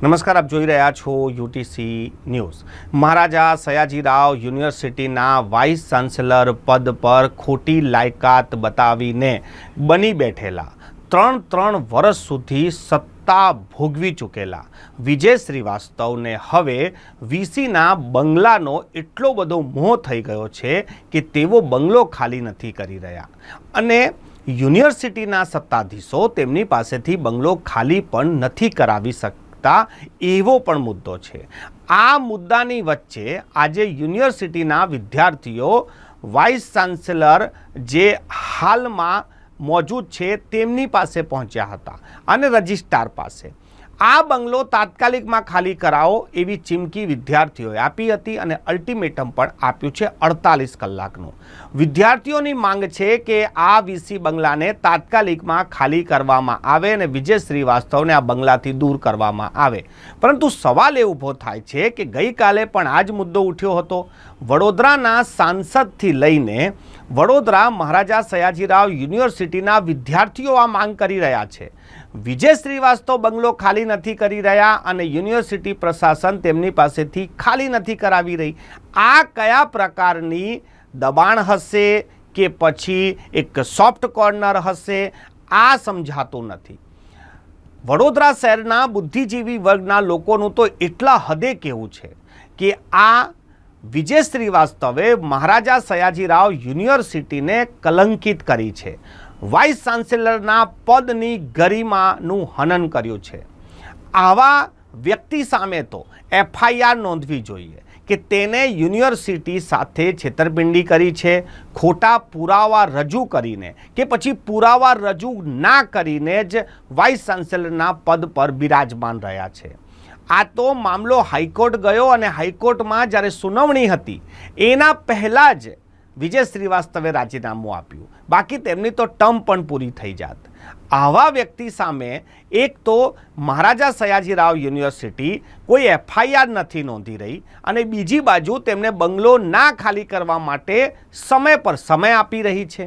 નમસ્કાર, આપ જોઈ રહ્યા છો યુટીસી ન્યૂઝ। મહારાજા સયાજીરાવ યુનિવર્સિટીના વાઇસ ચાન્સેલર પદ પર ખોટી લાયકાત બતાવીને બની બેઠેલા ત્રણ વર્ષ સુધી સત્તા ભોગવી ચૂકેલા વિજય શ્રીવાસ્તવને હવે વીસીના બંગલાનો એટલો બધો મોહ થઈ ગયો છે કે તેઓ બંગલો ખાલી નથી કરી રહ્યા અને યુનિવર્સિટીના સત્તાધીશો તેમની પાસેથી બંગલો ખાલી પણ નથી કરાવી શકતા એવો પણ મુદ્દો છે। આ મુદ્દાની વચ્ચે આજે યુનિવર્સિટીના વિદ્યાર્થીઓ વાઇસ ચાન્સેલર જે હાલમાં મોજૂદ છે તેમની પાસે પહોંચ્યા હતા અને રજિસ્ટ્રાર પાસે આ બંગલો તાત્કાલિકમાં ખાલી કરાવો એવી ચીમકી વિદ્યાર્થીઓએ આપી હતી અને અલ્ટિમેટમ પણ આપ્યું છે 48 કલાકનું। વિદ્યાર્થીઓની માંગ છે કે આ વીસી બંગલાને તાત્કાલિકમાં ખાલી કરવામાં આવે અને વિજય શ્રીવાસ્તવને આ બંગલાથી દૂર કરવામાં આવે। પરંતુ સવાલ એ ઊભો થાય છે કે ગઈકાલે પણ આ જ મુદ્દો ઉઠ્યો હતો। વડોદરાના સાંસદથી લઈને વડોદરા મહારાજા સયાજીરાવ યુનિવર્સિટીના વિદ્યાર્થીઓ આ માંગ કરી રહ્યા છે। વિજય શ્રીવાસ્તવ બંગલો ખાલી નથી કરી રહ્યા અને યુનિવર્સિટી પ્રશાસન તેમની પાસેથી ખાલી નથી કરાવી રહી। આ કયા પ્રકારની દબાણ હશે કે પછી એક સોફ્ટ કોર્નર હશે આ સમજાતું નથી। વડોદરા શહેરના બુદ્ધિજીવી વર્ગના લોકોનું તો એટલા હદે કહેવું છે કે આ વિજય શ્રીવાસ્તવે મહારાજા સયાજીરાવ યુનિવર્સિટીને કલંકિત કરી છે। વાઇસ ચાન્સેલરના પદની ગરિમાનું હનન કર્યું છે। આવા વ્યક્તિ સામે તો એફઆઈઆર નોંધવી જોઈએ કે તેને યુનિવર્સિટી સાથે છેતરપિંડી કરી છે, ખોટા પુરાવા રજૂ કરીને કે પછી પુરાવા રજૂ ના કરીને જ વાઇસ ચાન્સેલરના પદ પર બિરાજમાન રહ્યા છે। આ તો મામલો હાઈકોર્ટ ગયો અને હાઈકોર્ટમાં જ્યારે સુનાવણી હતી એના પહેલાં જ વિજય શ્રીવાસ્તવે રાજીનામું આપ્યું, બાકી તેમની તો ટર્મ પણ પૂરી થઈ જાત। આવા વ્યક્તિ સામે એક તો મહારાજા સયાજીરાવ યુનિવર્સિટી કોઈ એફઆઈઆર નથી નોંધી રહી અને બીજી બાજુ તેમને બંગલો ના ખાલી કરવા માટે સમય પર સમય આપી રહી છે।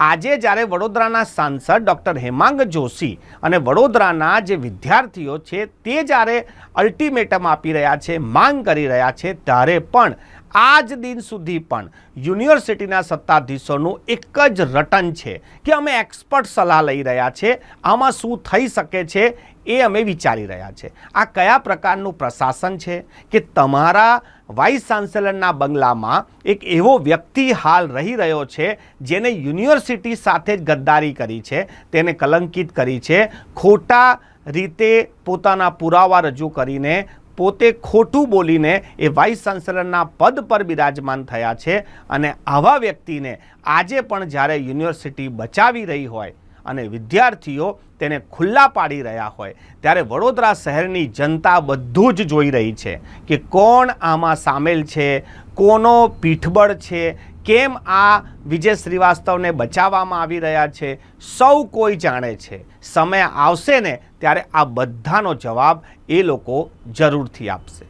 આજે જ્યારે વડોદરાના સાંસદ ડૉક્ટર હેમાંગ જોશી અને વડોદરાના જે વિદ્યાર્થીઓ છે તે જ્યારે અલ્ટિમેટમ આપી રહ્યા છે, માંગ કરી રહ્યા છે, ત્યારે પણ આજ દિન સુધી પણ યુનિવર્સિટીના સત્તાધીશોનું એક જ રટન છે કે અમે એક્સપર્ટ સલાહ લઈ રહ્યા છે, આમાં શું થઈ શકે છે એ અમે વિચારી રહ્યા છે। આ કયા પ્રકારનું પ્રશાસન છે કે તમારા વાઇસ ચાન્સેલરના બંગલામાં એક એવો વ્યક્તિ હાલ રહી રહ્યો છે જેને યુનિવર્સિટી સાથે જ ગદ્દારી કરી છે, તેને કલંકિત કરી છે, ખોટા રીતે પોતાના પુરાવા રજૂ કરીને પોતે ખોટું બોલીને એ વાઇસ ચાન્સેલરના પદ પર બિરાજમાન થયા છે। અને આવા વ્યક્તિને આજે પણ જ્યારે યુનિવર્સિટી બચાવી રહી હોય અને વિદ્યાર્થીઓ તેને ખુલ્લા પાડી રહ્યા હોય ત્યારે વડોદરા શહેરની જનતા બધું જ જોઈ રહી છે કે કોણ આમાં સામેલ છે, કોનો પીઠબળ છે, કેમ આ વિજય શ્રીવાસ્તવને બચાવવામાં આવી રહ્યા છે, સૌ કોઈ જાણે છે। સમય આવશે ને ત્યારે આ બધાનો જવાબ એ લોકો જરૂરથી આપશે।